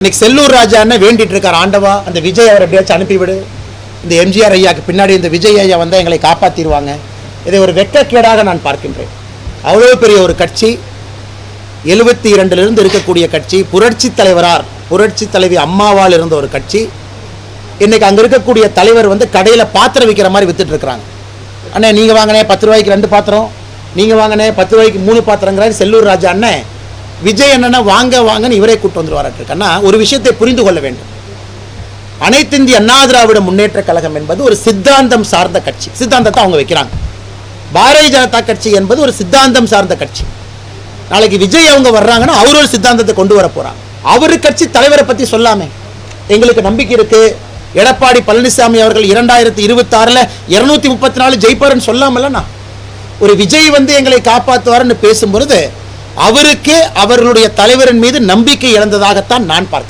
இன்னைக்கு செல்லூர் ராஜா அண்ணன் வேண்டிட்டு இருக்கார், ஆண்டவா அந்த விஜய் அவர் எப்படியாச்சும் அனுப்பிவிடு, இந்த எம்ஜிஆர் ஐயாக்கு பின்னாடி இந்த விஜய் ஐயா வந்தால் எங்களை காப்பாற்றிடுவாங்க. இதை ஒரு வெட்கக்கேடாக நான் பார்க்கின்றேன். அவ்வளோ பெரிய ஒரு கட்சி, 72 இருக்கக்கூடிய கட்சி, புரட்சி தலைவரார் புரட்சி தலைவி அம்மாவால் இருந்த ஒரு கட்சி. இன்னைக்கு அங்கே இருக்கக்கூடிய தலைவர் கடையில் பாத்திரம் விற்கிற மாதிரி வித்துட்டு இருக்கிறாங்க. அண்ணே நீங்கள் வாங்கினே 10 ரூபாய்க்கு 2 பாத்திரம், நீங்கள் வாங்கினே 10 ரூபாய்க்கு 3 பாத்திரங்கிறாரு செல்லூர் ராஜா அண்ணன். விஜய் என்னன்னா வாங்க வாங்கன்னு இவரே கூட்டு வந்துருவாராட்டிருக்கன்னா, ஒரு விஷயத்தை புரிந்து கொள்ள வேண்டும். அனைத்து இந்திய அண்ணா திராவிட முன்னேற்ற கழகம் என்பது ஒரு சித்தாந்தம் சார்ந்த கட்சி. சித்தாந்தத்தை அவங்க வைக்கிறாங்க. பாரதிய ஜனதா கட்சி என்பது ஒரு சித்தாந்தம் சார்ந்த கட்சி. நாளைக்கு விஜய் அவங்க வர்றாங்கன்னா அவர் ஒரு சித்தாந்தத்தை கொண்டு வர போறாங்க. அவரு கட்சி தலைவரை பத்தி சொல்லாமே எங்களுக்கு நம்பிக்கை இருக்கு. எடப்பாடி பழனிசாமி அவர்கள் 2026 234 ஜெயிப்பாருன்னு சொல்லாமல்லண்ணா, ஒரு விஜய் எங்களை காப்பாற்றுவார்னு பேசும்பொழுது அவருக்கு அவர்களுடைய தலைவரின் மீது நம்பிக்கை இழந்ததாகத்தான் நான் பார்க்கிறேன்.